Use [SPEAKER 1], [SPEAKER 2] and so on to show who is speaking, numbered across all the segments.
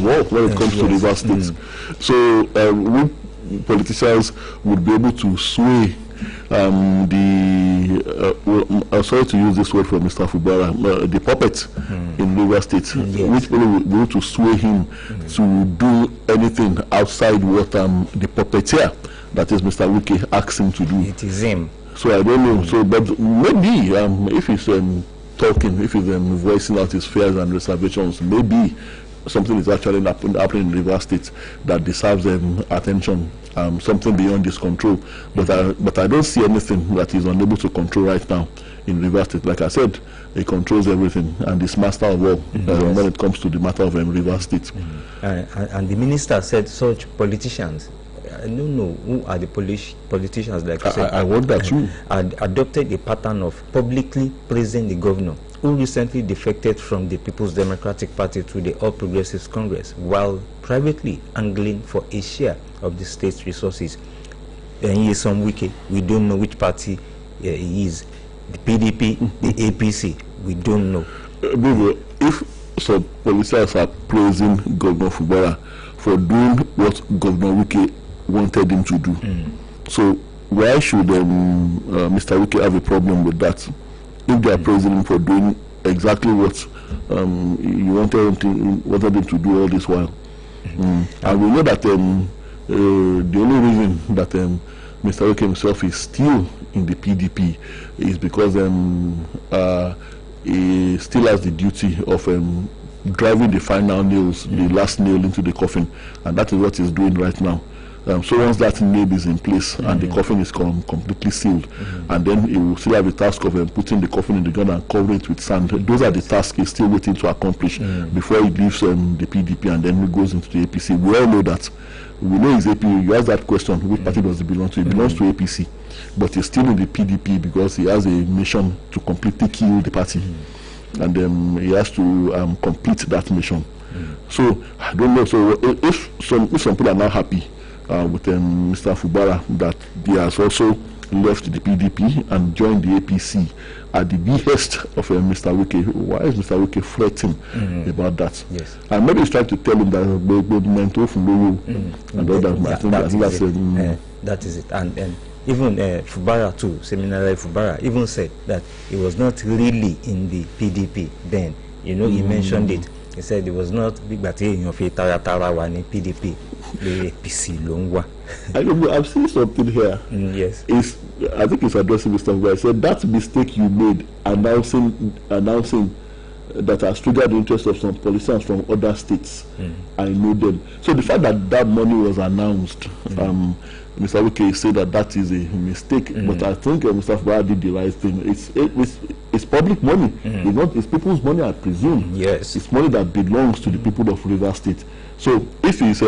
[SPEAKER 1] of all when it comes to River State. So we politicians would be able to sway sorry to use this word from Mr. Fubara, the puppet in River State, which people will be able to sway him to do anything outside what the puppeteer, that is Mr. Wike, asks him to do.
[SPEAKER 2] It is him.
[SPEAKER 1] So I don't know. So, but maybe if he's talking, if he's voicing out his fears and reservations, maybe something is actually happening in River State that deserves attention, something beyond his control. But I don't see anything that he's unable to control right now in River State. Like I said, he controls everything and is master of all when it comes to the matter of River State.
[SPEAKER 2] And the minister said such politicians, I don't know who are the politicians, like you said,
[SPEAKER 1] I wonder too,
[SPEAKER 2] adopted a pattern of publicly praising the governor, who recently defected from the People's Democratic Party to the All Progressives Congress, while privately angling for a share of the state's resources. And he is some Wike. We don't know which party he is. The PDP, the APC, we don't know.
[SPEAKER 1] If some politicians are praising Governor Fubara for doing what Governor Wike wanted him to do, so why should Mr. Wike have a problem with that? If they are praising him for doing exactly what you wanted him to do all this while. And we know that the only reason that Mr. Wike himself is still in the PDP is because he still has the duty of driving the final nails, the last nail into the coffin, and that is what he's doing right now. So once that nail is in place and the coffin is completely sealed, and then he will still have the task of putting the coffin in the ground and covering it with sand. Those are the tasks he's still waiting to accomplish before he leaves the PDP and then he goes into the APC. We all know that. We know he's APC. You ask that question, which party does he belong to? He belongs to APC, but he's still in the PDP because he has a mission to completely kill the party, and he has to complete that mission. So I don't know. So if some people are now happy with Mr. Fubara that he has also left the PDP and joined the APC at the behest of Mr. Wike, why is Mr. Wike fretting about that?
[SPEAKER 2] Yes.
[SPEAKER 1] And maybe he's trying to tell him that and all that. I think that's
[SPEAKER 2] that is it. And even Fubara too, Seminary Fubara, even said that he was not really in the PDP then. You know, he mentioned it. He said it was not big, but in PDP. The APC Longwa.
[SPEAKER 1] I know, I've seen something here.
[SPEAKER 2] Yes.
[SPEAKER 1] I think it's addressing Mr. Fubara. I said that mistake you made announcing that has triggered the interest of some politicians from other states. I know them. So the fact that money was announced, Mr. Wike said that is a mistake. But I think Mr. Fubara did the right thing. It's public money. It's people's money, I presume.
[SPEAKER 2] Yes.
[SPEAKER 1] It's money that belongs to the people of River State. So if he's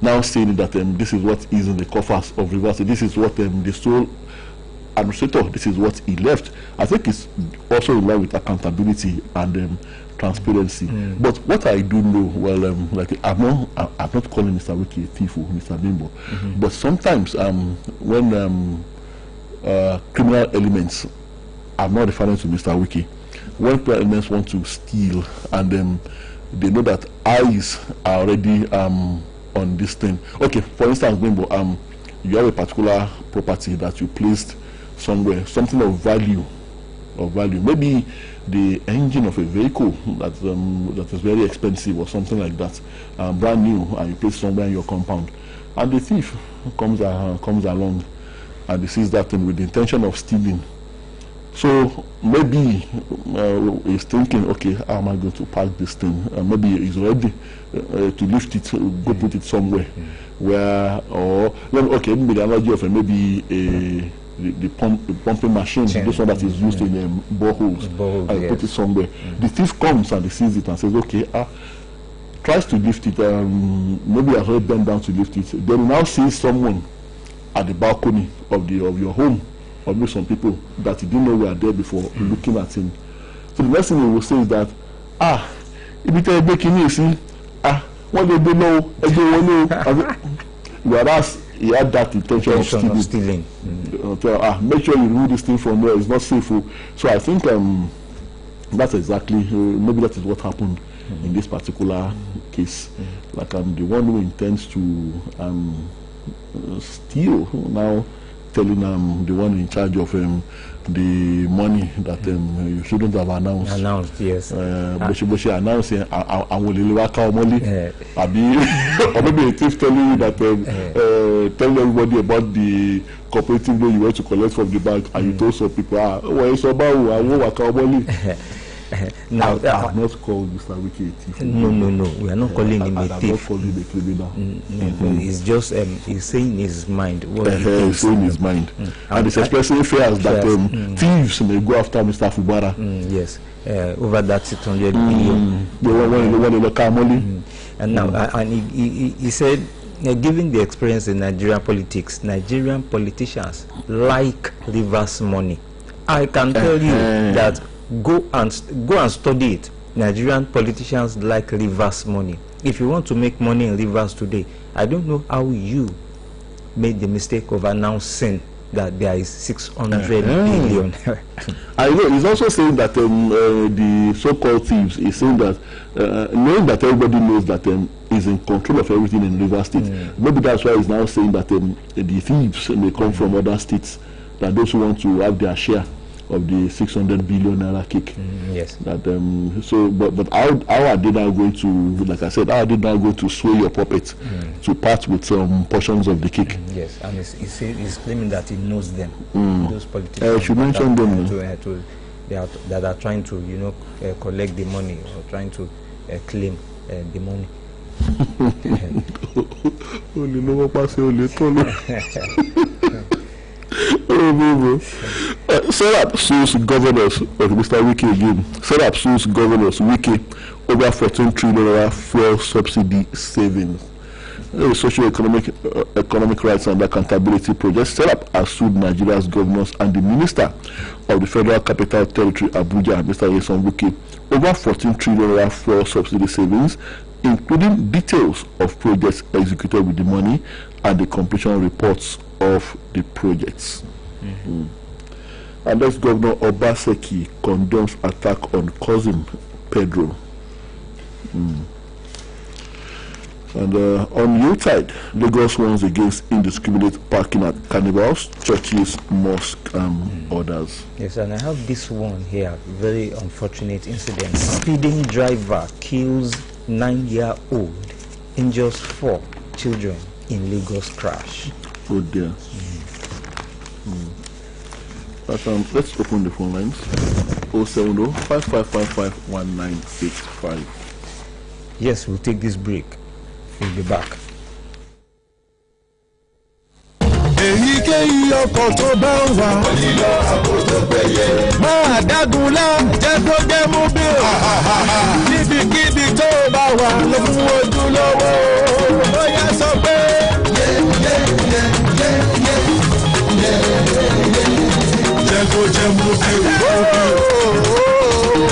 [SPEAKER 1] now saying that this is what is in the coffers of River State, this is what the sole administrator, this is what he left, I think it's also in line with accountability and transparency. But what I do know, well, like I'm not calling Mr. Wike a thief or Mr. Bimbo, but sometimes when criminal elements, I'm not referring to Mr. Wike, when criminal elements want to steal and they know that eyes are already on this thing. Okay, for instance, Bimbo, you have a particular property that you placed somewhere, something of value, maybe the engine of a vehicle that is very expensive or something like that, brand new, and you place somewhere in your compound, and the thief comes along and he sees that thing with the intention of stealing. So maybe he's thinking, okay, how am I going to park this thing? Maybe he's ready to lift it, go put it somewhere where, or okay, maybe the analogy of maybe the pumping machine, this one that is used in boreholes, and put it somewhere. The thief comes and he sees it and says, okay, tries to lift it, maybe has already bent down to lift it. Then now sees someone at the balcony of your home, or maybe some people that he didn't know were there before, looking at him. So the next thing he will say is that, if you tell baking you see, what they don't know, whereas he had that intention of stealing. Make sure you remove this thing from there, it's not safe. So I think that's exactly, maybe that is what happened in this particular case. Like the one who intends to steal, now telling the one in charge of the money that you shouldn't have announced.
[SPEAKER 2] Announced, yes.
[SPEAKER 1] But she announced, I will or maybe a thief telling you that tell everybody about the cooperative loan you went to collect from the bank, and you told some people, well, it's about I won't work out money.
[SPEAKER 2] Now,
[SPEAKER 1] I've not called Mr. Wiki a thief.
[SPEAKER 2] No, we are not calling him a thief.
[SPEAKER 1] I'm not calling him a criminal.
[SPEAKER 2] It's just he's saying his mind.
[SPEAKER 1] He's saying his mind, and it's expressing fears that thieves may go after Mr. Fubara.
[SPEAKER 2] Yes, over that 600 billion.
[SPEAKER 1] They want to look at money.
[SPEAKER 2] And now, and he said, given the experience in Nigerian politics, Nigerian politicians like reverse money. I can tell you that. Go and study it. Nigerian politicians like reverse money. If you want to make money in reverse today, I don't know how you made the mistake of announcing that there is 600 billion.
[SPEAKER 1] I know. He's also saying that the so-called thieves is saying that knowing that everybody knows that is in control of everything in Rivers State. Maybe that's why he's now saying that the thieves may come from other states, that those who want to have their share of the 600 billion naira kick.
[SPEAKER 2] Yes.
[SPEAKER 1] That but how are they now going to, like I said, how are they now going to sway your puppet to part with some portions of the kick?
[SPEAKER 2] Yes, and he's claiming that he knows them. Those politicians.
[SPEAKER 1] You mentioned them.
[SPEAKER 2] That are trying to, collect the money or trying to claim the money.
[SPEAKER 1] Serap sues governors of Mr. Wiki again. Serap sues governors Wiki over 14 trillion fuel subsidy savings. Socio-economic rights and accountability project. Serap has sued Nigeria's governors and the minister of the Federal Capital Territory, Abuja, Mr. Yeson Wiki, over 14 trillion fuel subsidy savings, including details of projects executed with the money and the completion reports of the projects. And that's Governor Obaseki condemns attack on cousin Pedro. And on Yuletide, Lagos warns against indiscriminate parking at carnivals, churches, mosques, others.
[SPEAKER 2] Yes, and I have this one here, very unfortunate incident. Speeding driver kills 9-year-old, injures 4 children in Lagos crash.
[SPEAKER 1] Oh dear. But, let's open the phone lines. 070-5555-1985.
[SPEAKER 2] Yes, we'll take this break. We'll be back.
[SPEAKER 3] Èyíkéyìí ọkọ̀ tó bá ń wà. Onílọ àbò tó péye. Máa dágunlá jẹ́ kó jẹ́ mú bí o. Níbikíbi tó bá wà ló fún ojúlówó. Ó yá sọ pé. Jẹ́ kó jẹ́ mú bí o.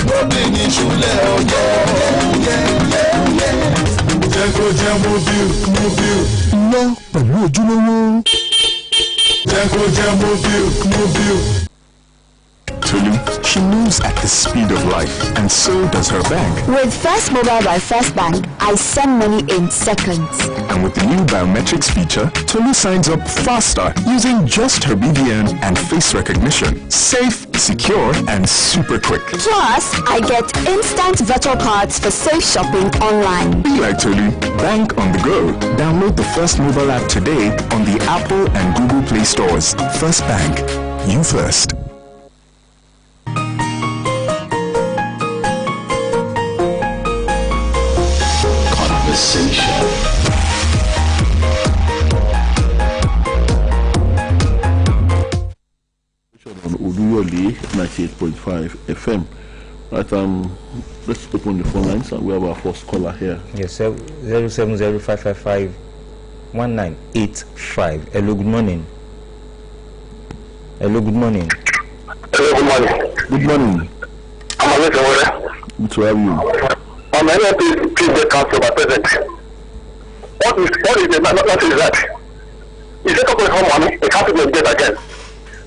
[SPEAKER 3] Bóbi ní ìṣúlẹ̀ ọjọ́. Jẹ́ kó jẹ́ mú bí o. Lọ pẹ̀lú ojúlówó.
[SPEAKER 4] Tolu, she moves at the speed of life, and so does her bank.
[SPEAKER 5] With First Mobile by First Bank, I send money in seconds.
[SPEAKER 4] And with the new biometrics feature, Tolu signs up faster using just her BVN and face recognition. Safe, secure, and super quick.
[SPEAKER 5] Plus, I get instant virtual cards for safe shopping online.
[SPEAKER 4] Be like Tolu, bank on the go. Download the First Mobile app today on the Apple and Google Play stores. First Bank, you first.
[SPEAKER 6] Conversation.
[SPEAKER 1] On Oluyole 98.5 FM. Right, let's open the phone lines and we have our first caller here.
[SPEAKER 2] Yes, 070-555-1985. Hello, good morning. Hello, good morning.
[SPEAKER 7] Hello, good morning.
[SPEAKER 1] Good morning.
[SPEAKER 7] I'm Alisa Wore.
[SPEAKER 1] Good to have you.
[SPEAKER 7] I'm here to please the council by president. What is the not is that? Is it up for money? The council will get again.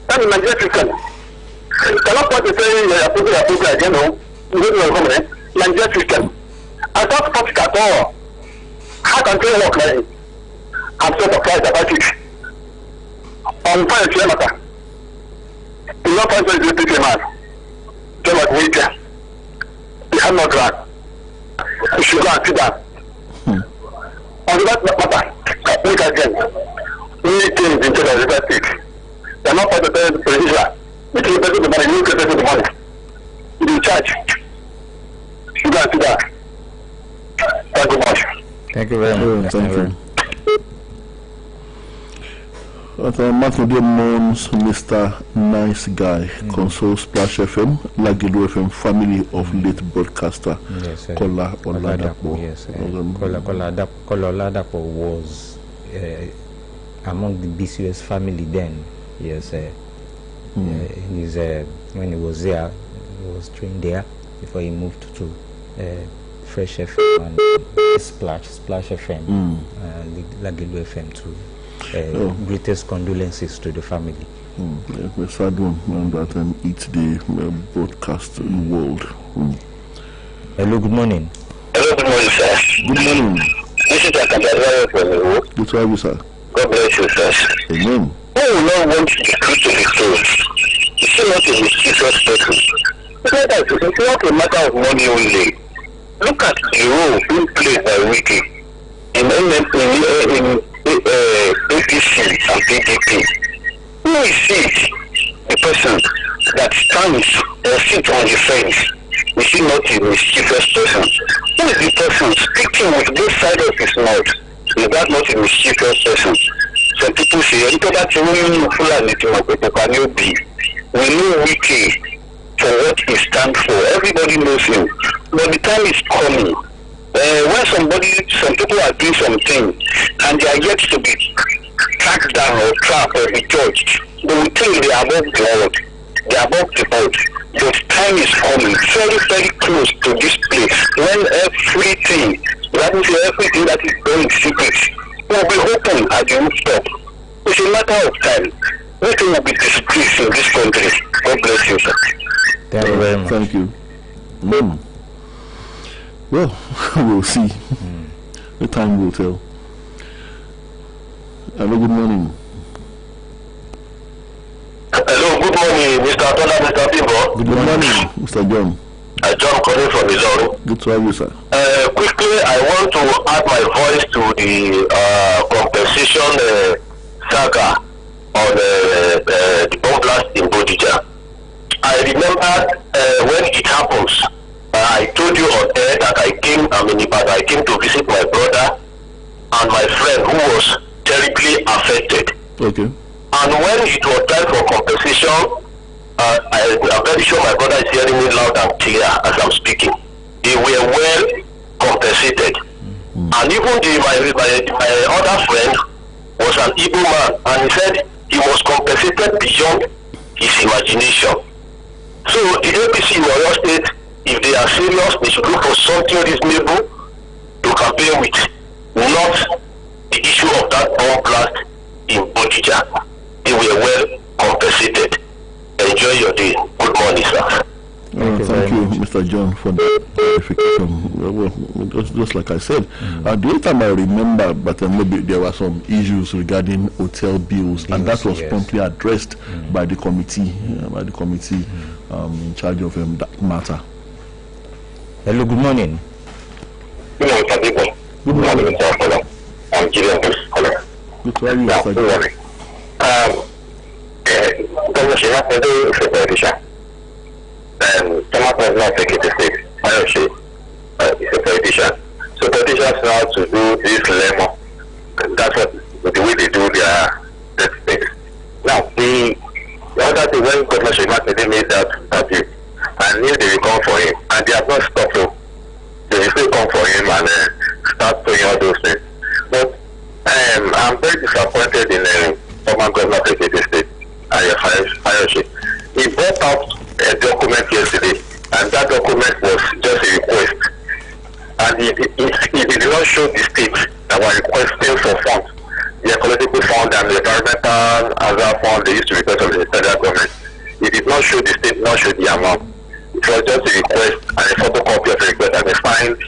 [SPEAKER 7] That's the Nigerian system. Cannot point to say approve again, no. You go to the government. Nigerian system. I don't support it at all. How can they work like it? I'm so surprised about it. On fire, Matter. He's not going to be a big man. Just like Wicca. He had no drug. You should go and see that. On that matter, look again. We came into the River State. They're not part of the position. You can pay the money, you can pay the money. You charge. You go and see that. Thank you much.
[SPEAKER 2] Thank you very much.
[SPEAKER 1] Thank you. Martin Demons, Mr. Nice Guy, Console Splash FM, Lagelu FM, family of late broadcaster Kola Oladapo.
[SPEAKER 2] Yes, Kola Oladapo was among the BCS family then. Yes, he's when he was there, he was trained there before he moved to Fresh FM and Splash FM, Lagelu FM too. Greatest condolences to the family.
[SPEAKER 1] The sad one that it's the broadcast world.
[SPEAKER 2] Hello, good morning.
[SPEAKER 7] Hello, good morning, sir.
[SPEAKER 1] Good morning.
[SPEAKER 7] This is Akandadra from the road.
[SPEAKER 1] Good to have you, sir.
[SPEAKER 7] God bless you, sir.
[SPEAKER 1] Amen.
[SPEAKER 7] Who will not want the truth to be told? You see, not a mischievous person. It's not a matter of money only. Look at the role being played by Wiki in APC and PDP. Who is it? The person that stands or sits on the fence. Is he not a mischievous person? Who is the person speaking with both sides of his mouth? Is that not a mischievous person? Some people say, we know Wiki for what he stands for. Everybody knows him. But the time is coming. When some people are doing something and they are yet to be tracked down or trapped or be judged, they will think they are above the world. They are above the world. But time is coming, very, very close to this place, when everything that is done in secret will be open at the rooftop. It's a matter of time. Nothing will be disgraced in this country. God bless you, sir.
[SPEAKER 2] Thank you very much.
[SPEAKER 1] Thank you. Well, we'll see. The time will tell. Hello, good morning.
[SPEAKER 7] Hello, good morning, Mr. Tola, Mr. Bimbo.
[SPEAKER 1] Good morning, Mr. John.
[SPEAKER 7] John calling from Ilorin.
[SPEAKER 1] Good to have you, sir.
[SPEAKER 7] Quickly, I want to add my voice to the compensation saga on the bomb blast in Bodija. I remember when it happens, I told you on air that I came to visit my brother and my friend who was terribly affected.
[SPEAKER 1] Okay.
[SPEAKER 7] And when it was time for compensation, I'm very sure my brother is hearing me loud and clear as I'm speaking. They were well compensated. And even my other friend was an Igbo man, and he said he was compensated beyond his imagination. So the APC in Oyo State, if they are serious, they should look for something reasonable to campaign with, not the issue of that bomb blast in Bodija. They were well compensated. Enjoy your day. Good morning, sir.
[SPEAKER 1] Thank you, Mr. John, for the clarification. Well, just like I said, the only time I remember, but maybe there were some issues regarding hotel bills, and that was promptly addressed by the committee, in charge of that matter.
[SPEAKER 2] Hello, good morning.
[SPEAKER 7] Good morning, Mr. Bibo.
[SPEAKER 1] Good morning.
[SPEAKER 7] Mr. Apollo. I'm Gideon Apollo.
[SPEAKER 1] Good to have you, Mr. John.
[SPEAKER 7] Governor Shima Pedo is a politician. And Thomas was not Secretary State. Mayoshi is a politician. So politicians know how to do this lemon. That's what the way they do their things. Now, the other thing, when Governor Shima Pedo made that interview, I knew they would come for him, and they have not stopped him. They will still come for him and start doing all those things. But I'm very disappointed in former Governor Secretary State, Mayoshi. He brought out a document yesterday, and that document was just a request. And he did not show the state that were requesting for funds. The ecological fund and the environmental other fund they used to request of the federal government. He did not show the state, not show the amount. It was just a request and a photocopy of the request, and they signed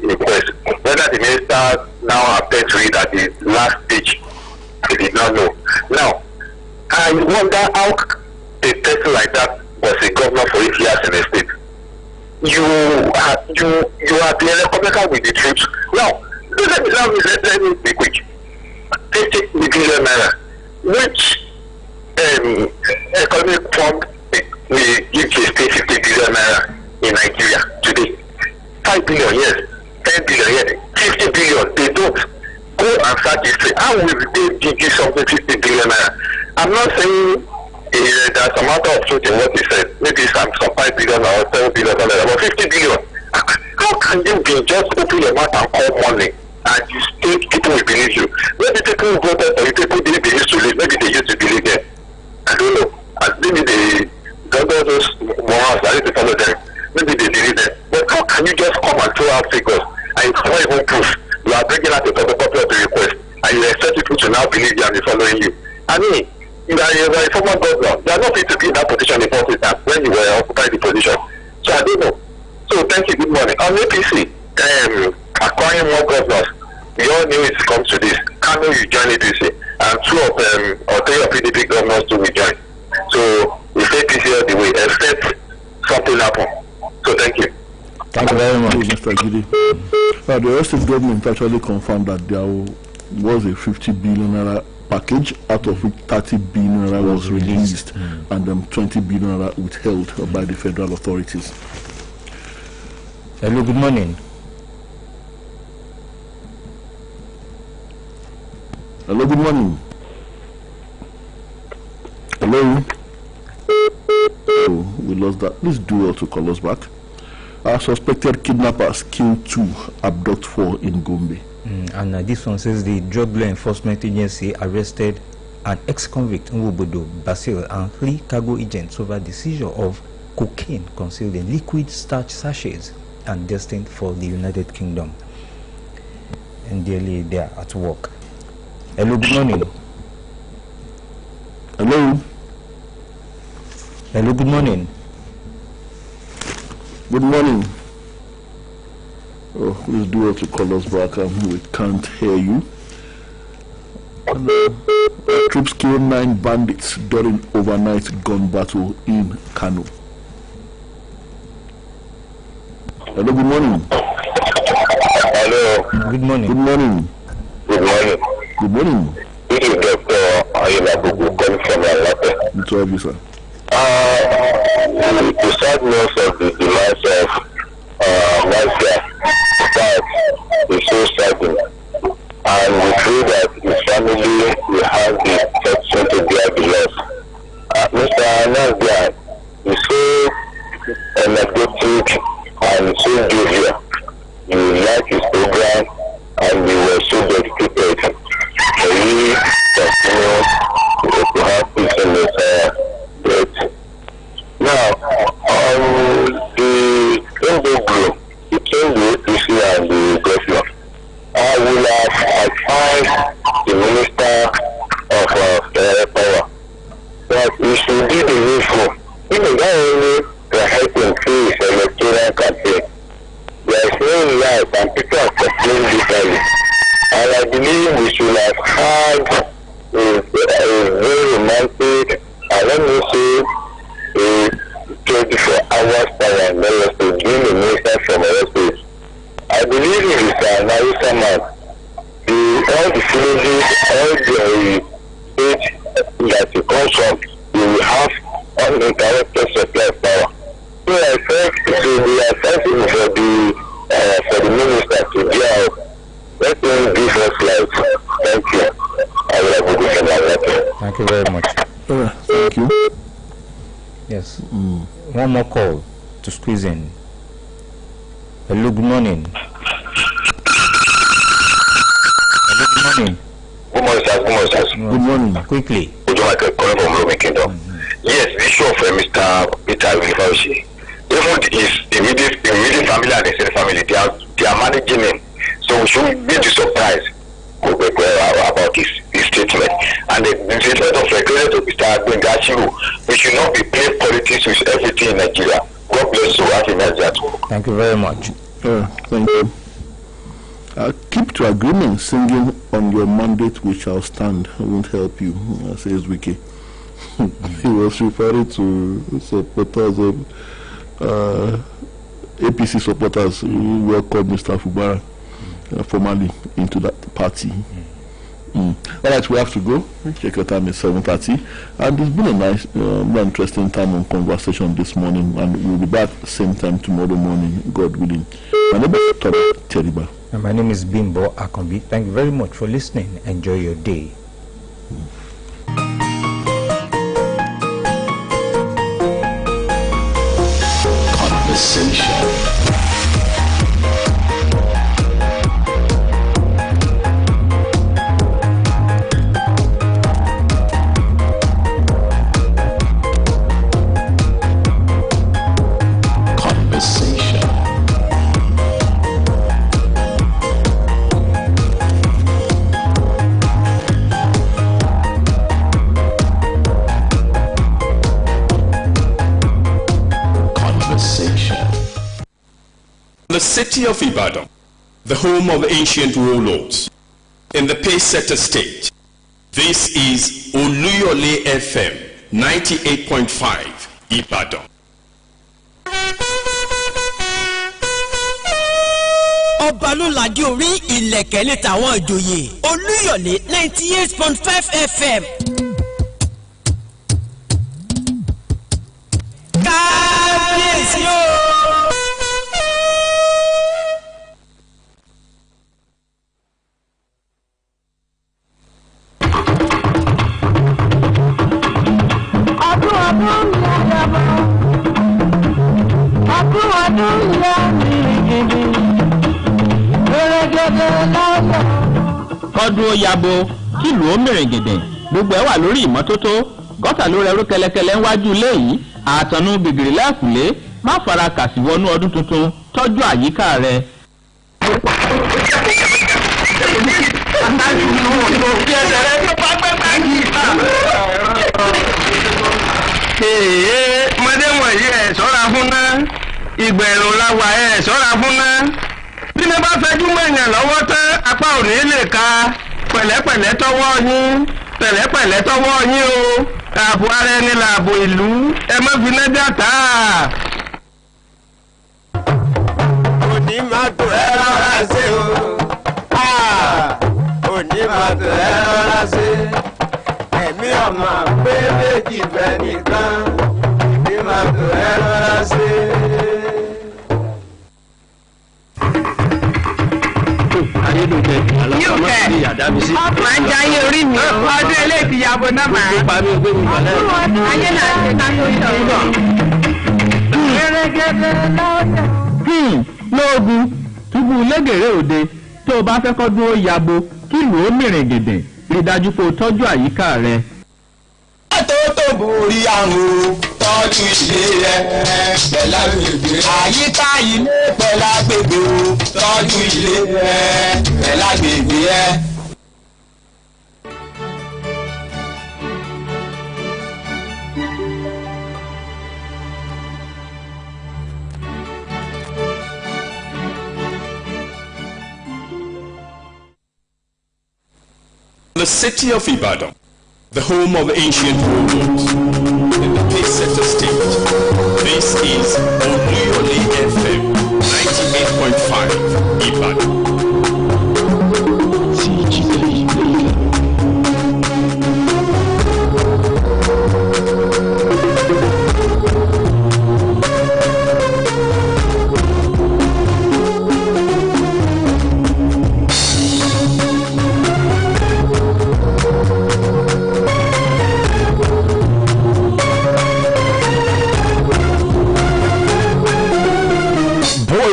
[SPEAKER 7] request. Whether the minister now appeared to it at the last stage, they did not know. Now, I wonder how a person like that was a governor for 8 years in a state. You are being economical with the truth. Now, let me be quick. 50 billion naira, which economic fund will give the state 50 billion naira in Nigeria today? 5 billion, yes. 10 billion, yes. 50 billion, they don't. Go and start this trade. How will they give you something 50 billion naira? I'm not saying there's a matter of truth in what he said. Maybe some 5 billion or 7 billion, but 50 billion. How can you be just open your mouth and call money and you think people will believe you? Maybe people voted or people didn't believe to live. Maybe they used to believe them. I don't know. Maybe they don't know those morals. I need to follow them. Maybe they believe them. But how can you just come and throw out figures and it's not even proof? You are bringing out a popular request and you expect people to now believe you and be following you. I mean, you are a former governor. You are not fit to be in that position in the time when you were occupying the position. So I don't know. So thank you. Good morning. On APC, acquiring more governors, we all knew it comes to this. Kano, you join APC, and 2 of them or 3 of PDP governors too will join. So we say APC all the way, except something happen. So thank you.
[SPEAKER 2] Thank you very much,
[SPEAKER 1] Mr. Gidi. The State government actually confirmed that there was a 50 billion naira package, out of which 30 billion naira was released, and 20 billion naira withheld by the federal authorities.
[SPEAKER 2] Hello, good morning.
[SPEAKER 1] Hello, good morning. Hello. Oh, we lost that. Please do well to call us back. Our suspected kidnappers killed 2, abduct 4 in Gombe.
[SPEAKER 2] And this one says the Drug Law Enforcement Agency arrested an ex-convict Nwobodo Basil and 3 cargo agents over the seizure of cocaine concealed in liquid starch sachets and destined for the United Kingdom. And daily they are at work. Hello, good morning.
[SPEAKER 1] Hello.
[SPEAKER 2] Hello, good morning.
[SPEAKER 1] Good morning. Oh, please do well to call us back. We can't hear you. Troops killed 9 bandits during overnight gun battle in Kano. Hello, good morning.
[SPEAKER 7] Hello.
[SPEAKER 2] Good morning.
[SPEAKER 1] Good morning.
[SPEAKER 7] Good morning.
[SPEAKER 1] Good morning.
[SPEAKER 7] This is Dr. Ayelabugu calling from Alate.
[SPEAKER 1] Good to have you, sir.
[SPEAKER 7] The sadness of the demise of Nazia that is so saddening, and we pray that his family will have the protection to bear the loss. Mr. Nazia is so energetic and so jovial. You like his program and you were so dedicated. So we continue to have peace in this now, the Congo group, between the APC and the governor, I will have advised the Minister of Power that we should do the needful. Even though they are helping through his electoral campaign, there is no life and people are complaining bitterly. And I believe we should have had a very romantic, and let me say, a 24 hours time and let us to give the minister from our space. I believe it is an Hausa man. All the villages, all the states that it comes from, we will have uninterrupted supply of power. So I think it will be essential for the minister to be out. Let him give us life. Thank you. I will have a good day.
[SPEAKER 2] Thank you very much.
[SPEAKER 1] Thank you.
[SPEAKER 2] Yes. One more call to squeeze in. Hello, good morning. Hello, good morning.
[SPEAKER 7] Good morning, sir. Good morning, sir.
[SPEAKER 1] Good morning.
[SPEAKER 2] Quickly.
[SPEAKER 7] Would you like a call from Roman Kingdom? Yes, the issue of Mr. Peter Wilfauci. Even his immediate family and his family, they are managing him. So we should be surprised about his statement. And the statement of regret of Mr. Bengachiru, we should not be playing politics with everything in Nigeria. God bless you. Happy Nigeria.
[SPEAKER 2] Thank you very much.
[SPEAKER 1] Thank you. Keep to agreement. Singing on your mandate we shall stand won't help you, says Wiki. He was referring to supporters of APC supporters who welcomed Mr. Fubara formally into that party. All right, we have to go. Check your time is 7:30, and it's been a nice, more interesting time on conversation this morning, and we'll be back same time tomorrow morning, God willing. My name is Teriba.
[SPEAKER 2] And my name is Bimbo Akombi. Thank you very much for listening. Enjoy your day.
[SPEAKER 3] Conversation.
[SPEAKER 6] The city of Ibadan, the home of ancient warlords, in the Pacesetter state. This is Oluyole FM 98.5 Ibadan.
[SPEAKER 8] Ọba ló ládé orí ìlẹ̀kẹ̀ ní tàwọn ìjòyè Olúyọ̀lé 98.5 FM. Kábíyèsí o.
[SPEAKER 9] Ọdún Oyabo kílùú ó mèrègèdè gbogbo ẹ̀ wà lórí ìmọ́tótó gọ́tà ló rẹrú kẹlẹkẹlẹ níwájú ilé yìí àtọ̀nù bìbìrì lẹ́kùlé má fara kàsì wọnú ọdún tuntun tọ́jú àyíká rẹ.
[SPEAKER 10] Mọdé wọ̀nyí ẹ̀ sọ́ra fún náà ìgbẹ̀rún láwa ẹ̀ sọ́ra fún náà bí mo bá fẹjú mọ́ èèyàn lọ́wọ́ tán apá ò ní lè ka pẹ̀lẹ́pẹ̀lẹ́ tọwọ́ yín pẹ̀lẹ́pẹ̀lẹ́ tọwọ́ yín o ààbò ara ẹni làbò ìlú ẹ má fi náà dàtà.
[SPEAKER 3] Òní máa tó ẹ rọra ṣe o òní máa tó ẹ rọra ṣe ẹ̀mí ọmọ pé méjì fẹ́ nìkan òní máa tó ẹ rọra ṣe.
[SPEAKER 10] Ayédòjẹ aláwọ̀ sí àdábísí.
[SPEAKER 11] Máa ń jayé orí mi. Ọdún eléyìí ti yàgò náà máa.
[SPEAKER 10] Gbogbo pa mi ò gbé mi wà lẹ́yìn.
[SPEAKER 11] Ayé náà ṣe ká tó ìṣòro.
[SPEAKER 9] Lóògùn túbú lẹ́gẹ̀rẹ́ òde tó o bá fẹ́ kọ́ dúró yabo kílùú ó mèrègèdè rí dájú pé o tọ́jú àyíká rẹ.
[SPEAKER 3] Tó borí àrùn tọ́jú ilé rẹ̀ pẹ̀lú agbègbè. Àyíká ilé pẹ̀lú agbègbè o tọ́jú ilé rẹ̀ pẹ̀lú agbègbè ẹ̀.
[SPEAKER 6] The city of Ibadan, the home of ancient warlords, in the Pacesetter state. This is Oluyole FM 98.5 Ibadan.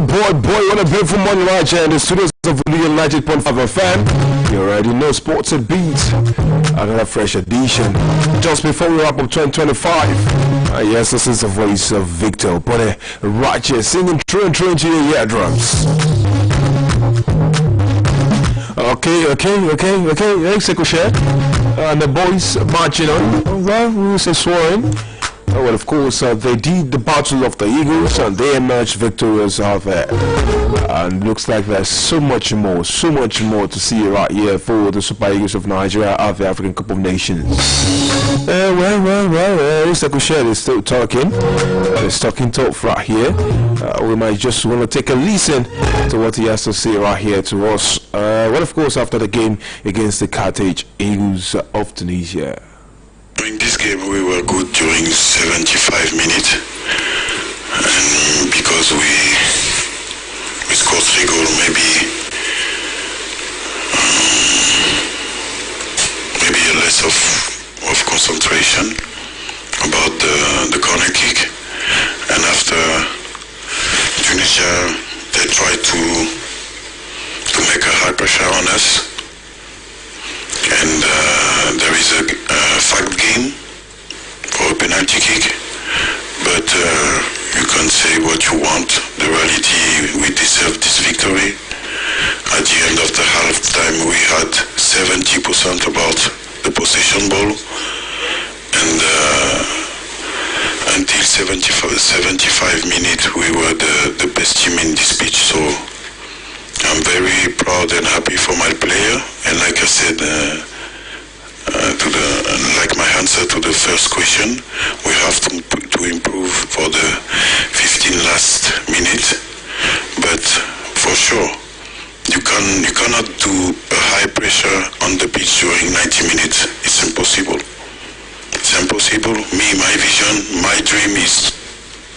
[SPEAKER 12] Boy, what a beautiful morning right here in the studios of Oluyole 90.5 FM. You already know sports and beats. Another fresh edition. Just before we wrap up 2025. Yes, this is the voice of Victor Pone right here singing true and true into your eardrums. Okay. And the boys marching on. Well, we say swearing. Well, of course, they did the Battle of the Eagles and they emerged victorious out there. And looks like there's so much more to see right here for the Super Eagles of Nigeria at the African Cup of Nations. Well, Sakushel is still talking. He's talking tough right here. We might just want to take a listen to what he has to say right here to us. Well, of course, after the game against the Carthage Eagles of Tunisia.
[SPEAKER 13] During this game, we were good during 75 minutes, and because we scored 3 goals, maybe a less of concentration about the corner kick, and after Tunisia, they tried to make a high pressure on us. And there is a fact game for a penalty kick, but you can say what you want. The reality, we deserve this victory. At the end of the half time, we had 70% about the possession ball, and until 75 minutes, we were the best team in this pitch. So I'm very proud and happy for my player, and like I said, like my answer to the first question, we have to improve for the 15 last minutes. But for sure, you cannot do a high pressure on the pitch during 90 minutes. It's impossible. It's impossible. My vision, my dream is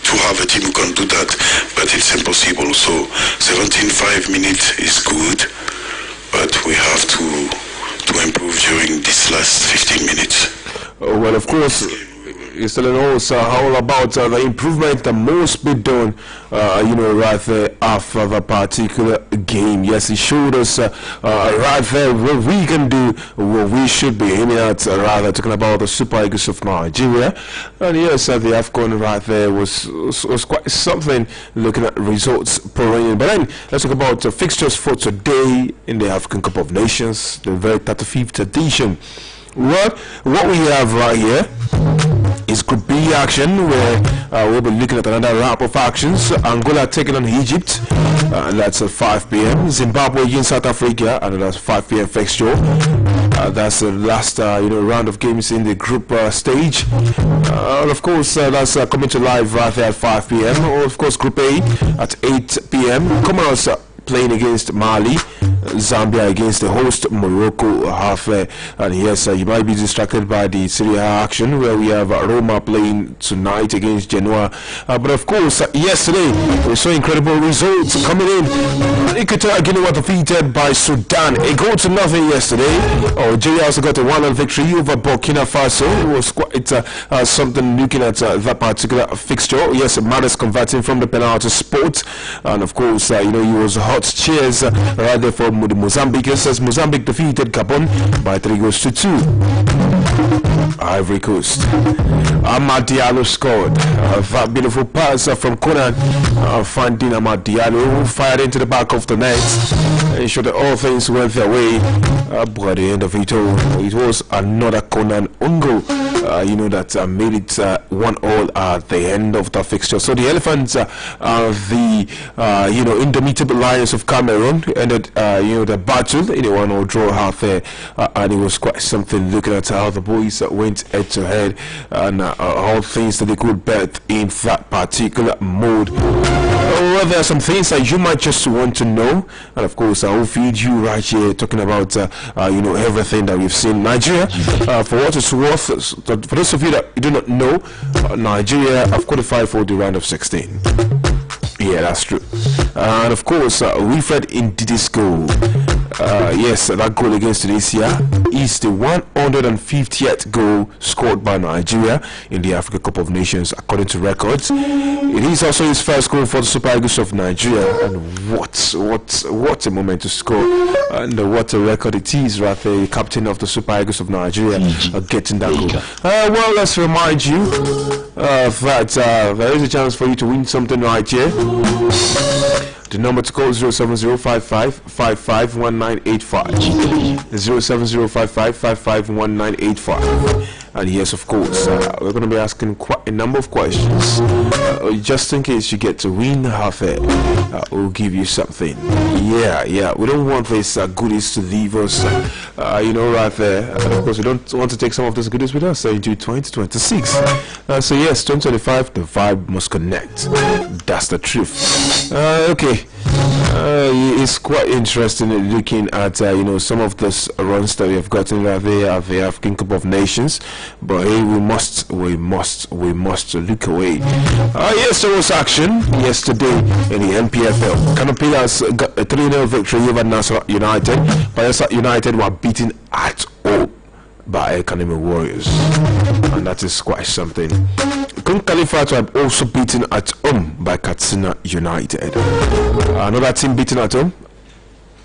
[SPEAKER 13] to have a team who can do that, but it's impossible. So 75 minutes is good, but we have to improve during this last 15 minutes.
[SPEAKER 12] Well, of course, it's telling us all about the improvement that must be done, right there after the particular game. Yes, he showed us right there what we can do, what we should be aiming at, rather talking about the Super Eagles of Nigeria. And yes, the AFCON right there was quite something, looking at results pouring in. But then let's talk about the fixtures for today in the African Cup of Nations, the very 35th edition. Well, what we have right here is Group B action, where we'll be looking at another wrap of actions. Angola taking on Egypt, and that's at 5 p.m. Zimbabwe against South Africa, and that's 5 p.m. fixture. That's the last round of games in the group stage. And of course, that's coming to live right there at 5 p.m. Or of course, Group A at 8 p.m. Comoros playing against Mali, Zambia against the host Morocco halfway. And yes, you might be distracted by the Serie A action, where we have Roma playing tonight against Genoa. But of course, yesterday we saw incredible results coming in. Equatorial Guinea were defeated by Sudan, a goal to nothing yesterday. Algeria also got a 1-0 victory over Burkina Faso. It was quite something looking at that particular fixture. Yes, Maris converting from the penalty spot, and of course, he was hot cheers right there for the Mozambicans, as Mozambique defeated Gabon by 3-2. Ivory Coast. Amad Diallo scored that beautiful pass from Conan, finding Amad Diallo, who fired into the back of the net, ensured that all things went their way. But at the end of it all, it was another Conan Ungo, that made it 1-1 at the end of the fixture. So the Elephants, the indomitable Lions of Cameroon, ended the battle in a 1-1 draw out there, and it was quite something looking at how the boys went head to head, and all things that they could bet in that particular mode. Well, there are some things that you might just want to know, and of course I will feed you right here, talking about everything that we've seen. Nigeria, for what it's worth, for those of you that do not know, Nigeria have qualified for the round of 16. Yeah, that's true. And of course, Wilfred Ndidi's goal, yes, that goal against Tunisia is the 150th goal scored by Nigeria in the Africa Cup of Nations, according to records. It is also his first goal for the Super Eagles of Nigeria, and what a moment to score, and what a record it is right there, captain of the Super Eagles of Nigeria getting that goal. Well, let's remind you that there is a chance for you to win something right here. The number to call is 07055551985. 07055551985. And yes, of course, we're going to be asking quite a number of questions. Just in case you get to win half it, we'll give you something. Yeah, we don't want these goodies to leave us, right there. And of course, we don't want to take some of those goodies with us into 2026. So yes, 2025, the vibe must connect. That's the truth. Okay. It's quite interesting looking at some of those runs that we have gotten right there at the African Cup of Nations, but hey, we must look away. Yes, there was action yesterday in the NPFL. Canopilas got a 3-0 victory over Nasarawa United. Bayelsa United were beaten at home by Academy Warriors, and that is quite something. Kun Khalifat were also beaten at home by Katsina United. Another team beaten at home,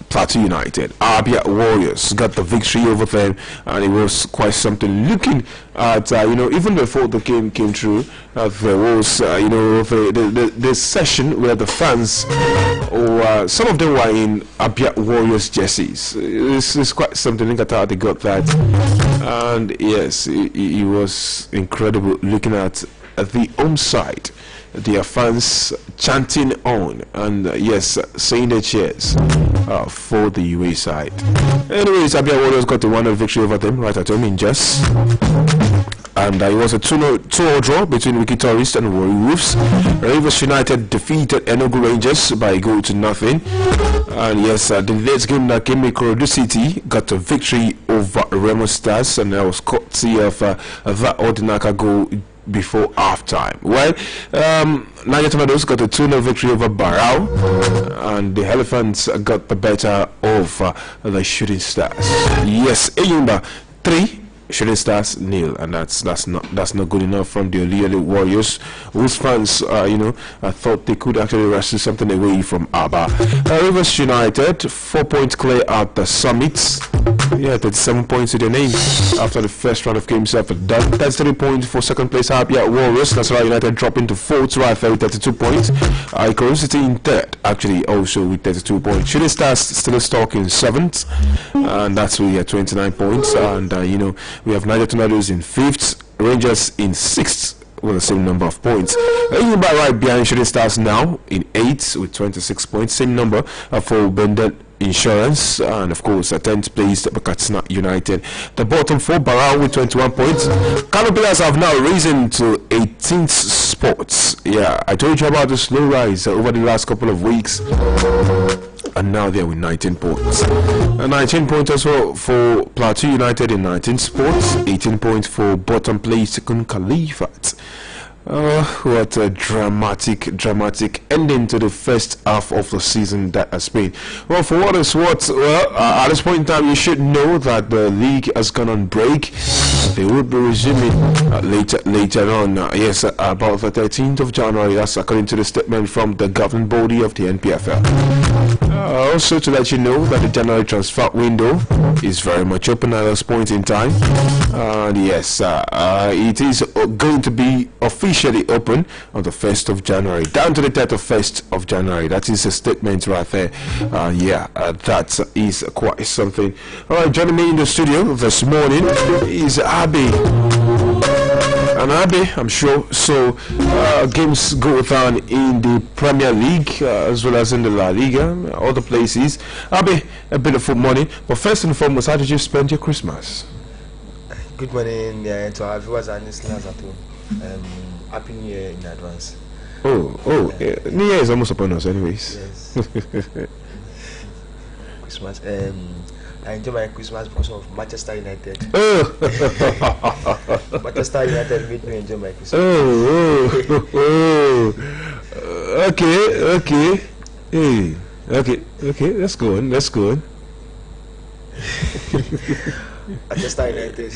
[SPEAKER 12] Plateau United. Abia Warriors got the victory over them, and it was quite something. Looking at even before the game came through, there was the session where the fans, or some of them were in Abia Warriors jerseys. It's quite something. Look at how they got that, and yes, it was incredible looking at the home side. Their fans chanting on and yes, saying their cheers for the UA side. Anyways, Abia Warriors got the 1-0 victory over them right at home in Jess. And it was a 2-0 draw between Wiki Tourist and Warri Wolves. Rivers United defeated Enugu Rangers by a goal to nothing. And yes, the next game that came in Ikorodu City got a victory over Remo Stars, and that was courtesy of that Ordinaka goal before halftime. Well, Niger Tornadoes got a 2-0 victory over Barao, and the Elephants got the better of the Shooting Stars. Yes, Eyimba 3, Shooting Stars 0, and that's not good enough from the Oluyole Warriors, whose fans I thought they could actually wrestle something away from Aba. Rivers United 4 points clear at the Summits. Yeah, 37 points to their name after the first round of games have done. That's 3 points for second place Abia Warriors. Nasarawa United dropping to 4th right there with 32 points. Ikorodu City in 3rd, actually also with 32 points. Shooting Stars still stuck in 7th, and that's where we have 29 points. And we have Niger Tornadoes in 5th, Rangers in 6th with the same number of points. Eyimba right behind Shooting Stars now in 8th with 26 points. Same number for Bendel Insurance, and of course 10th place Katsina United. The bottom 4, Barao with 21 points. Kano players have now risen to 18th spots. Yeah, I told you about the slow rise over the last couple of weeks, and now they're with 19 points. 19 points also for Plateau United in 19 spots. 18 points for bottom place Kun Khalifat. What a dramatic ending to the first half of the season that has been. Well, for what is what, at this point in time, you should know that the league has gone on break. They will be resuming later on. Yes, about the 13th of January. That's according to the statement from the governing body of the NPFL. Also, to let you know that the January transfer window is very much open at this point in time. And yes, it is going to be officially open on the 1st of January down to the 31st of January. That is a statement right there. That is quite something. Alright, joining me in the studio this morning is Abby. And Abby, I'm sure, so games go on in the Premier League as well as in the La Liga, other places. Abby, a beautiful morning. But first and foremost, how did you spend your Christmas?
[SPEAKER 14] Good morning to our viewers and listeners at home. Happy New Year in advance.
[SPEAKER 12] New Year is almost upon us anyways.
[SPEAKER 14] Yes. Christmas. I enjoy my Christmas because of Manchester United. Manchester United made me enjoy my Christmas.
[SPEAKER 12] Okay. Let's go on.
[SPEAKER 14] Manchester United.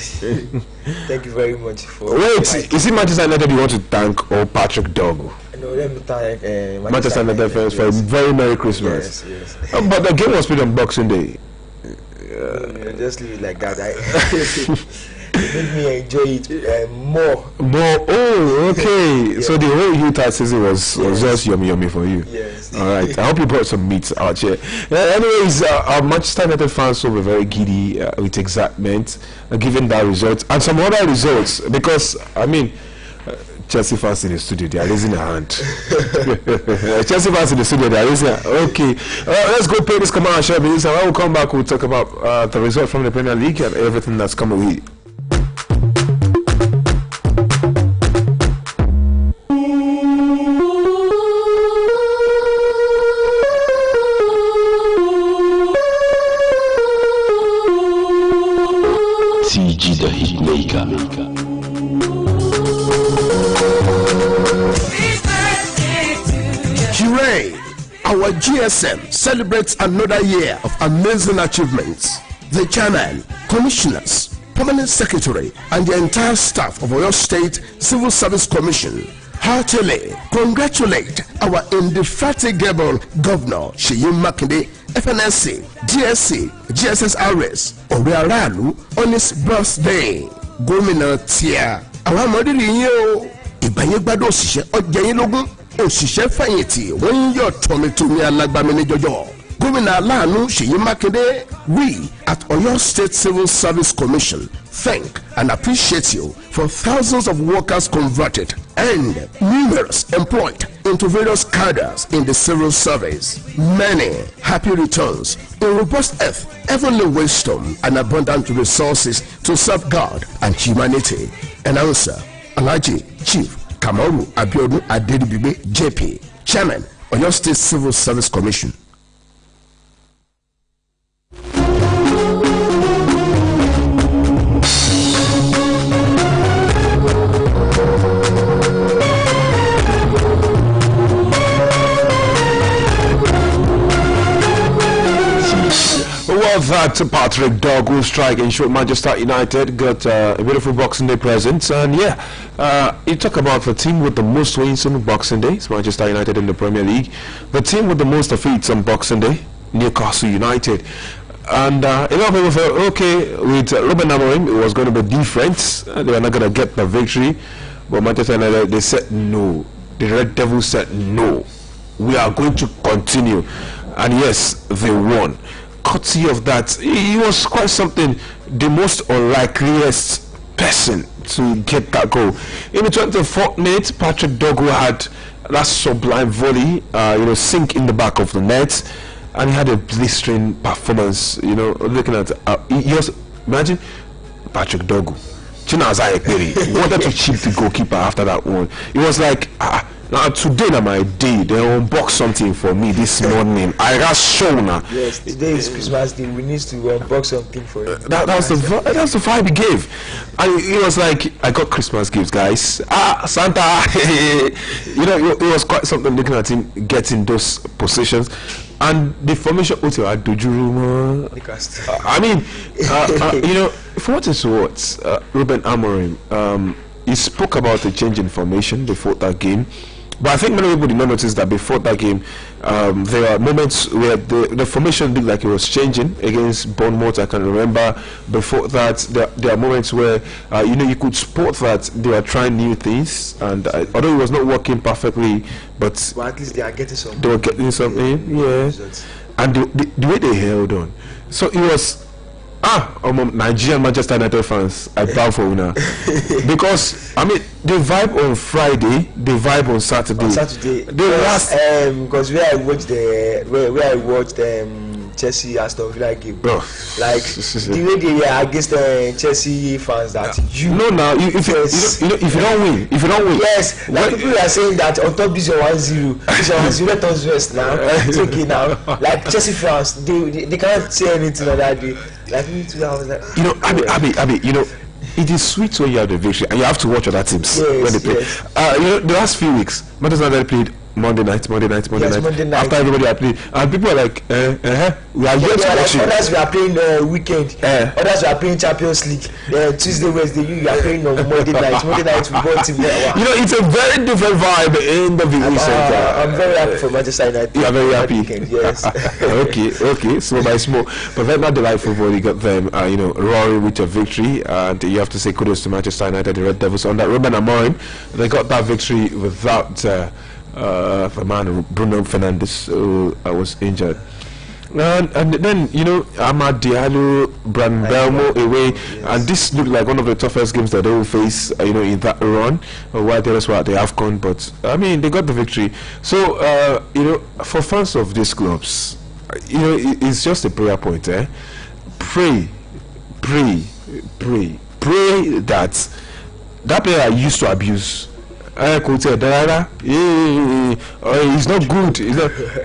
[SPEAKER 14] Thank you very much for.
[SPEAKER 12] Wait, is it Manchester United you want to thank or Patrick Dogu?
[SPEAKER 14] No, let me thank
[SPEAKER 12] Manchester United fans for a very Merry Christmas.
[SPEAKER 14] Yes.
[SPEAKER 12] But the game was played on Boxing Day.
[SPEAKER 14] Just leave it like that. made me enjoy it more.
[SPEAKER 12] Oh, okay. So the whole Utah season was just yummy for you.
[SPEAKER 14] Yes.
[SPEAKER 12] All right. I hope you brought some meat out here. Anyways, our Manchester United fans were very giddy with excitement, given that result and some other results. Because I mean, Chelsea fans in the studio, they are raising a hand. Chelsea fans in the studio, they are raising a hand. Okay. Let's go pay this commercial. And when we come back, we'll talk about the result from the Premier League and everything that's coming with it.
[SPEAKER 15] CG the Hitmaker.
[SPEAKER 16] Hooray! Our GSM celebrates another year of amazing achievements. The chairman, commissioners, permanent secretary, and the entire staff of Oyo State Civil Service Commission heartily congratulate our indefatigable Governor Seyi Makinde, FNSC, GSC, GSSRS, Orearalu on his birthday. Gómìnà tíá, àwọn ọmọdé nìyẹn o. Ìgbàyẹ̀gbádùn òṣìṣẹ́ ọjẹ́yìn lógún. Òṣìṣẹ́ fẹ̀yìntì wọ́n ń yọ̀ tọ̀mìtọ̀mì alágbàmì ní jọjọ. Gómìnà aláàánú Seyi Makinde, we at Oyo State Civil Service Commission thank and appreciate you for thousands of workers converted and numerous employed into various cadres in the civil service. Many happy returns in robust health, heavenly wisdom, and abundant resources to serve God and humanity. Announcer Alhaji Chief Kamaru Abiodun Adedibibe, JP, Chairman, Oyo State Civil Service Commission.
[SPEAKER 12] Well, that Patrick Dogu strike ensured Manchester United got a beautiful Boxing Day present. And you talk about the team with the most wins on Boxing Day, it's Manchester United in the Premier League. The team with the most defeats on Boxing Day, Newcastle United. And a lot of people felt, okay, with Ruben Amorim, it was going to be different. They were not going to get the victory. But Manchester United, they said no. The Red Devils said no. We are going to continue. And yes, they won. Courtesy of that, he was quite something, the most unlikeliest person to get that goal. In the 24th minute, Patrick Dogu had that sublime volley, sink in the back of the net, and he had a blistering performance. Looking at imagine Patrick Dogu, Chinaza Ekperi wanted to chip the goalkeeper after that one. It was like, now today na my day, they unbox something for me this morning. I got shown.
[SPEAKER 14] Yes, today is Christmas Day. We need to unbox something for you.
[SPEAKER 12] That's the vibe he gave. And it was like, I got Christmas gifts, guys. Santa. It was quite something looking at him getting those positions. And the formation I mean, for what it's worth, Ruben Amorim, he spoke about the change in formation before that game. But I think many people did not notice that before that game, there are moments where the formation looked like it was changing against Bournemouth. I can remember before that there are moments where you could spot that they were trying new things, and although it was not working perfectly, but
[SPEAKER 14] at least they are getting something.
[SPEAKER 12] They were getting something, yeah. And the way they held on, so it was. Nigerian Manchester United fans, I bow for una. Because I mean the vibe on Friday, the vibe on Saturday. Because
[SPEAKER 14] where I watched Chelsea Aston Villa game, like the way they were against Chelsea fans that if you don't win, yes, like people are saying that on top this is 1-0, this is 1-0, let us rest now. It's okay now. Like Chelsea fans, they cannot say anything on that day. Like me too, I was like,
[SPEAKER 12] Abi, it is sweet when you have the victory and you have to watch other teams when they play. The last few weeks, Manchester United played Monday night.
[SPEAKER 14] Yes, Monday night.
[SPEAKER 12] After everybody are playing, and people are like, we are yet to watch it.
[SPEAKER 14] Others we are playing weekend. Others we are playing Champions League. Tuesday, Wednesday, you are playing on Monday night. Monday night football team.
[SPEAKER 12] You know, it's a very different vibe in the viewing center.
[SPEAKER 14] I'm very happy for Manchester United.
[SPEAKER 12] You are very happy.
[SPEAKER 14] Weekend, yes.
[SPEAKER 12] okay. Small by small, but very not delightful football. You got them, roaring with a victory, and you have to say kudos to Manchester United, the Red Devils, on that. Ruben Amorim, they got that victory without a man, Bruno Fernandes, who was injured. And then, Amad Diallo, Brandon Belmo away, and this looked like one of the toughest games that they will face, in that run, while the others were at the AFCON, but, they got the victory. So, for fans of these clubs, it's just a prayer point, Pray that player I used to abuse, he's not good.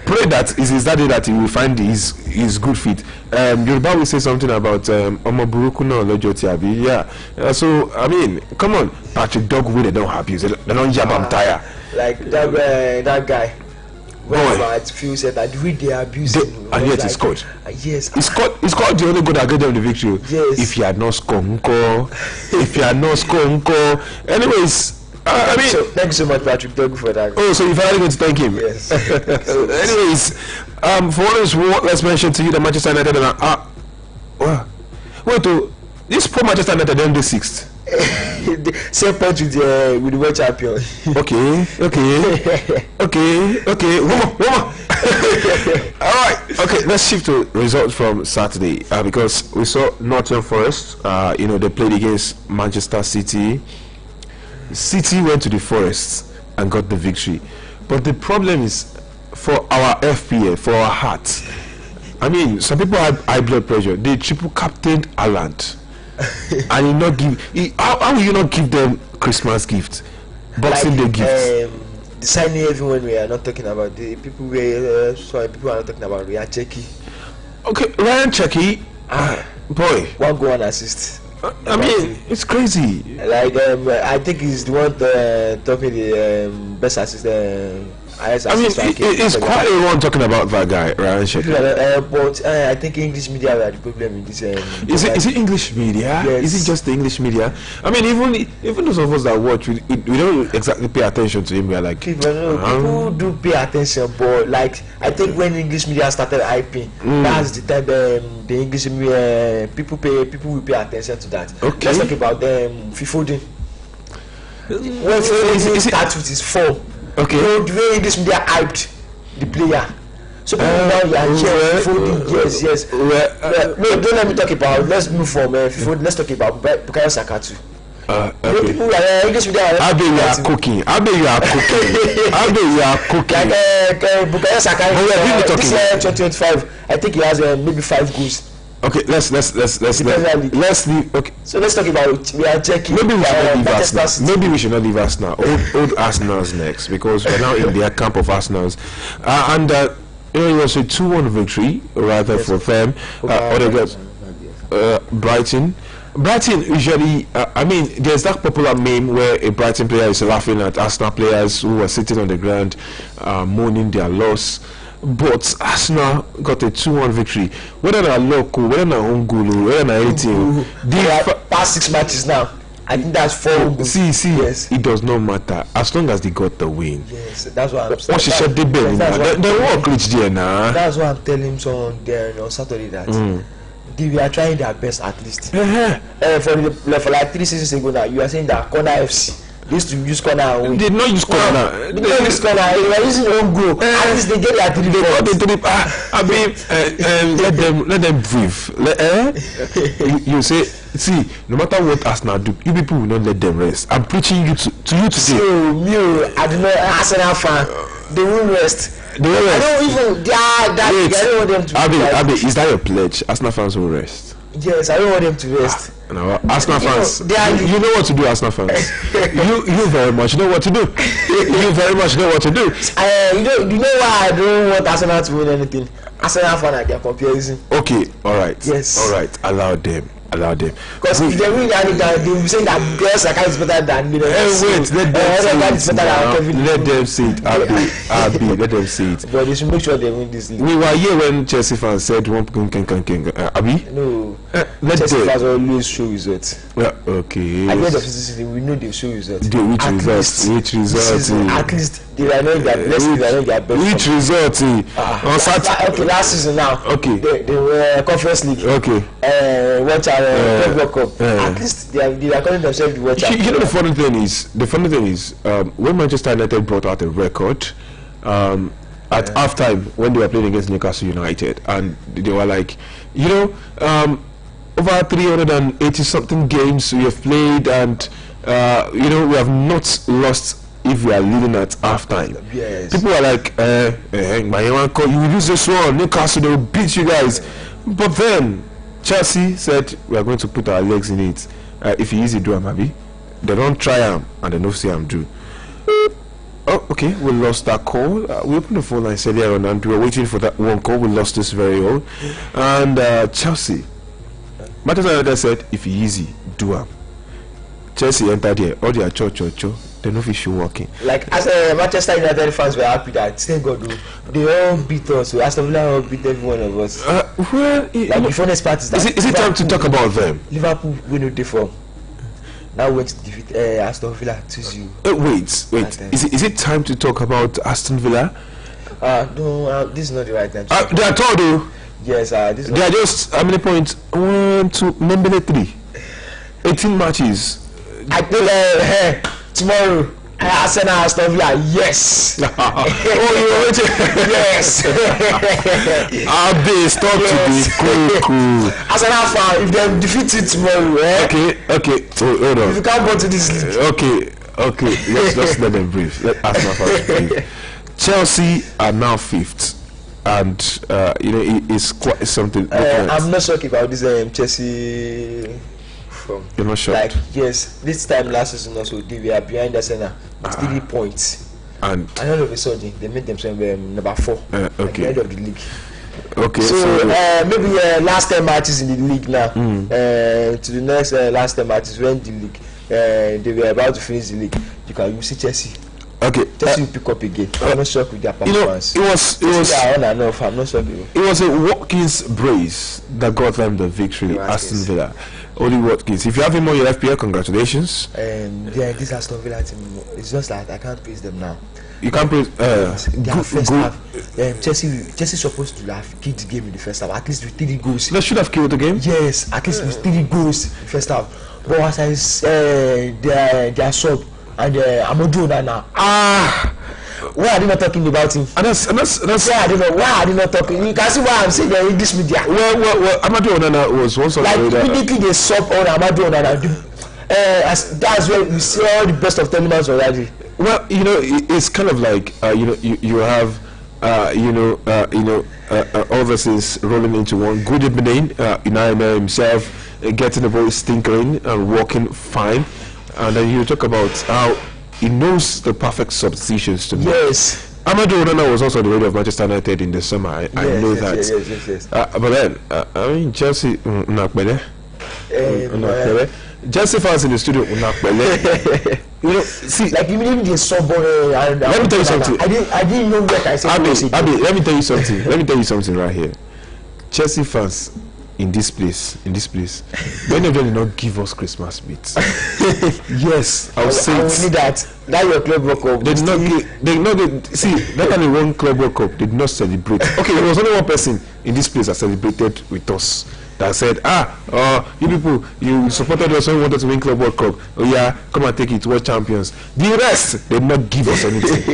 [SPEAKER 12] Pray that is that day that he will find his good feet. Yoruba will say something about Omo Buruku no Lojo Tiabi. Yeah. So I mean, come on, Patrick Dogwood, they don't abuse. They don't jab am tire.
[SPEAKER 14] Like that guy. Whenever it feels that they abuse him,
[SPEAKER 12] and yet he scored.
[SPEAKER 14] Yes,
[SPEAKER 12] he scored the only goal that gave them the victory.
[SPEAKER 14] Yes.
[SPEAKER 12] If he had not scored, anyways.
[SPEAKER 14] Thank you so much, Patrick Dogu, for that.
[SPEAKER 12] Oh, so you're finally going to thank him?
[SPEAKER 14] Yes.
[SPEAKER 12] Anyways, for what is what, let's mention to you that Manchester United this poor Manchester United then the 6th.
[SPEAKER 14] Same point with the world champion.
[SPEAKER 12] Okay. One more. Alright, okay, let's shift to results from Saturday, because we saw Nottingham Forest, they played against Manchester City. City went to the Forest and got the victory, but the problem is for our FPA, for our hearts. I mean, some people have high blood pressure. They triple captained Haaland, and you not give. How will you not give them Christmas gift, Boxing Day gifts?
[SPEAKER 14] The signing, everyone we are not talking about. The people people are not talking about. We are Checky.
[SPEAKER 12] Okay, Ryan Checky, boy,
[SPEAKER 14] 1 goal, 1 assist.
[SPEAKER 12] I mean, it's crazy.
[SPEAKER 14] Like I think he's the one talking the best assist.
[SPEAKER 12] It's quite a one talking about that guy, Ryan Checky.
[SPEAKER 14] But I think English media are the problem in this.
[SPEAKER 12] Is it English media?
[SPEAKER 14] Yes.
[SPEAKER 12] Is it just the English media? I mean, even those of us that watch, we don't exactly pay attention to him. We are like,
[SPEAKER 14] people do pay attention, but like I think when English media started hyping, that's the time the English media people will pay attention to that.
[SPEAKER 12] Okay.
[SPEAKER 14] Let's talk about Fifoden. When Fifoden starts with his form.
[SPEAKER 12] Okay.
[SPEAKER 14] The way English media hyped the player. So people now you are Fifoden. Yes. No, don't let me talk about. Let's move from Fifoden. Let's talk about Bukayo Saka too.
[SPEAKER 12] Okay.
[SPEAKER 14] People English media.
[SPEAKER 12] I bet you are cooking.
[SPEAKER 14] Like Bukayo Saka. This year 2025, I think he has maybe 5 goals.
[SPEAKER 12] Okay, let's leave. Okay,
[SPEAKER 14] so let's talk about we are checking.
[SPEAKER 12] Maybe we should not leave Arsenal. Old Arsenal's next, because we're now in their camp of Arsenal's, and it was a 2-1 victory rather for them. Brighton usually, there's that popular meme where a Brighton player is laughing at Arsenal players who were sitting on the ground mourning their loss. But Arsenal got a 2-1 victory. Whether they're local, whether they're home goal, whether they're anything,
[SPEAKER 14] past 6 matches now. I think that's 4 goals.
[SPEAKER 12] See, yes. It does not matter as long as they got the win.
[SPEAKER 14] Yes, that's what I'm saying.
[SPEAKER 12] Once she shut the bell, they won't reach there now.
[SPEAKER 14] That's what I'm telling him on there on Saturday that they are trying their best at least. For like 3 seasons ago now, you are saying that Corner FC. They used to use corner.
[SPEAKER 12] They did not use corner.
[SPEAKER 14] They don't use corner. They were using own goal. At least they get their 3 points.
[SPEAKER 12] Let them breathe. You say, see, no matter what Arsenal do, you people will not let them rest. I'm preaching you to you today.
[SPEAKER 14] So me, I do not Arsenal fan. They won't rest. I don't even. I don't want them to.
[SPEAKER 12] Abi, is that your pledge? Arsenal fans will rest.
[SPEAKER 14] Yes, I don't want them to rest.
[SPEAKER 12] No, Arsenal fans, you know what to do, Arsenal fans. you very much know what to do. You very much know what to do.
[SPEAKER 14] You know why I don't want Arsenal to win anything? Arsenal fan, I get comparison.
[SPEAKER 12] Okay, all right.
[SPEAKER 14] Yes.
[SPEAKER 12] All right, allow them. allow them.
[SPEAKER 14] Because if they win any game, they will say that girls are kind of better than me.
[SPEAKER 12] Wait, let them say it. Abi, let them say it.
[SPEAKER 14] But they should make sure they win this league.
[SPEAKER 12] We were here when Chelsea fans said one king. Abi?
[SPEAKER 14] No. Chelsea fans always show results.
[SPEAKER 12] Yeah, okay.
[SPEAKER 14] At the end of the season, we know they show results.
[SPEAKER 12] Which results?
[SPEAKER 14] At least they are not their best.
[SPEAKER 12] Which results?
[SPEAKER 14] Okay, last season now.
[SPEAKER 12] Okay.
[SPEAKER 14] The Conference League.
[SPEAKER 12] Okay.
[SPEAKER 14] World Cup. At least they are calling themselves the World Cup.
[SPEAKER 12] You know the funny thing is, when Manchester United brought out a record at halftime when they were playing against Newcastle United, and they were like, over 380 something games we have played, and we have not lost if we are leading at halftime.
[SPEAKER 14] Yes.
[SPEAKER 12] People are like, you will use this one, Newcastle, they will beat you guys. But then Chelsea said we are going to put our legs in it. If you easy do them, Abi, they don't try them and they don't see them do. Oh, okay, we lost that call. We opened the phone line earlier on and we were waiting for that one call. We lost this very old. And Chelsea, Manchester United said, if you easy do them. Chelsea entered here, all their cho. They know if you're working.
[SPEAKER 14] Like as Manchester United fans were happy that thank God they all beat us. So Aston Villa all beat every one of us. Before next part is
[SPEAKER 12] it time to talk about them?
[SPEAKER 14] Liverpool win no form. Now went to defeat Aston Villa 2-0.
[SPEAKER 12] Wait. Is it time to talk about Aston Villa?
[SPEAKER 14] No, this is not the right time.
[SPEAKER 12] They are told though.
[SPEAKER 14] Yes,
[SPEAKER 12] they are just how many points? 1, 2, number 3. 18 matches.
[SPEAKER 14] I think tomorrow Arsenal Aston Villa, yes.
[SPEAKER 12] Yes. Abi, stop to be cool.
[SPEAKER 14] Arsenal fan, if they defeat it tomorrow,
[SPEAKER 12] Okay. Hold on.
[SPEAKER 14] If you can't go to this league.
[SPEAKER 12] Okay. Let's let them breathe. Let Arsenal fans breathe. Chelsea are now 5th, and it's quite something.
[SPEAKER 14] I'm not shocked about this Chelsea.
[SPEAKER 12] You're not sure?
[SPEAKER 14] Like, yes, this time last season also they were behind Arsenal with 3 points, and all of a sudden they made themselves number 4 at the end of the league.
[SPEAKER 12] Okay,
[SPEAKER 14] so maybe last 10 matches in the league now, to the next last 10 matches when the league they were about to finish the league, you see Chelsea.
[SPEAKER 12] Okay,
[SPEAKER 14] Chelsea will pick up again. I'm not sure with their performance.
[SPEAKER 12] It was
[SPEAKER 14] on and off. I'm not sure.
[SPEAKER 12] It was a Watkins brace that got them the victory. Aston Villa. Only Watkins. If you have him on your FPL, congratulations.
[SPEAKER 14] This Aston Villa team, it's just like I can't praise them now.
[SPEAKER 12] You can't praise.
[SPEAKER 14] Their first half, Chelsea supposed to have killed the game in the first half. At least with 3 goals.
[SPEAKER 12] They should have killed the game.
[SPEAKER 14] Yes, at least with 3 goals in the first half. But as I their sub and Amadou Onana. Why are they not talking about him?
[SPEAKER 12] And that's
[SPEAKER 14] why are they not talking? You can see why I'm saying the English media.
[SPEAKER 12] Well, Amadou Onana was one sort
[SPEAKER 14] of immediately they sub on Amadou Onana. That's where you see all the best of Telemans already.
[SPEAKER 12] Well, it's kind of like you have all this is rolling into one. Good evening, Inaima himself getting the voice tinkering and working fine, and then you talk about how he knows the perfect substitutions to make.
[SPEAKER 14] Yes.
[SPEAKER 12] Amadou Onana was also the radio of Manchester United in the summer. I know that.
[SPEAKER 14] Yes.
[SPEAKER 12] But then, Chelsea, Chelsea fans in the studio, see,
[SPEAKER 14] like even the sub.
[SPEAKER 12] Let me tell you something.
[SPEAKER 14] I didn't know what I said.
[SPEAKER 12] Abi, let me tell you something. Let me tell you something right here. Chelsea fans in this place, many of them did not give us Christmas beats. Yes, I'll say it.
[SPEAKER 14] Only that your Club World Cup.
[SPEAKER 12] They did not get. See, that time they won Club World Cup, they did not celebrate. Okay, there was only one person in this place that celebrated with us. That said, you people, you supported us when we wanted to win Club World Cup. Oh yeah, come and take it, world champions. The rest, they did not give us anything.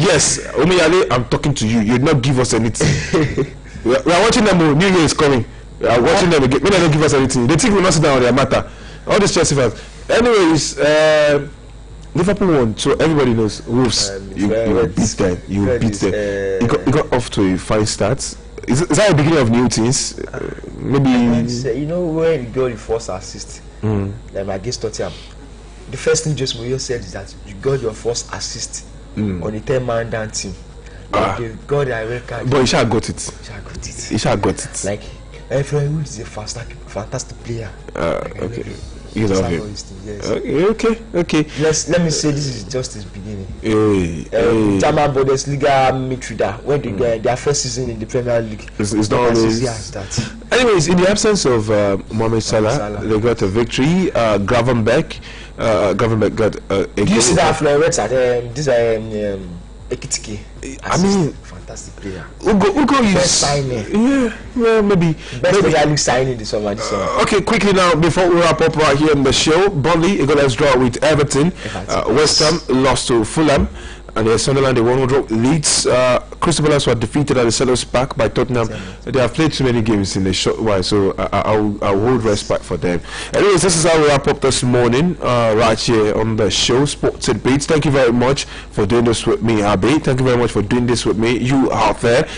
[SPEAKER 12] Yes, Oluyole, I'm talking to you. You did not give us anything. We are watching them. New Year is coming. We are watching them again. Maybe they don't give us anything. They think we will not sit down on their matter. All these Chelsea fans. Anyways, Liverpool won, so everybody knows. Wolves, you beat them. You beat them. You got off to a fine start. Is that the beginning of new things? Maybe
[SPEAKER 14] when you got the first assist, like against Tottenham, the first thing Jose Mourinho said is that you got your first assist on a 10-man down team. Like they got their red card.
[SPEAKER 12] But he got it.
[SPEAKER 14] He got it.
[SPEAKER 12] Like
[SPEAKER 14] Efraim is a fantastic player.
[SPEAKER 12] Okay. You love him.
[SPEAKER 14] Yes.
[SPEAKER 12] Okay.
[SPEAKER 14] Let me say this is just his beginning.
[SPEAKER 12] German
[SPEAKER 14] Bundesliga midfielder when they get their first season in the Premier League.
[SPEAKER 12] It's not always. Anyways, in the absence of Mohamed Salah, they got a victory. Gravenberch got a.
[SPEAKER 14] Do you see that Florence at this Ekitike?
[SPEAKER 12] I mean,
[SPEAKER 14] fantastic player.
[SPEAKER 12] Ugo is
[SPEAKER 14] best signing.
[SPEAKER 12] Yeah, maybe
[SPEAKER 14] best league signing this summer.
[SPEAKER 12] Okay, quickly now before we wrap up right here on the show, Burnley got a draw with Everton. West Ham lost to Fulham, and Sunderland they won draw Leeds. Crystal Palace were defeated at the Selhurst Park by Tottenham. They have played too many games in a short while, so I'll hold respect for them. Anyways, this is how we wrap up this morning right here on the show, Sports and Beats. Thank you very much for doing this with me, Abi. Thank you very much for doing this with me. You out there.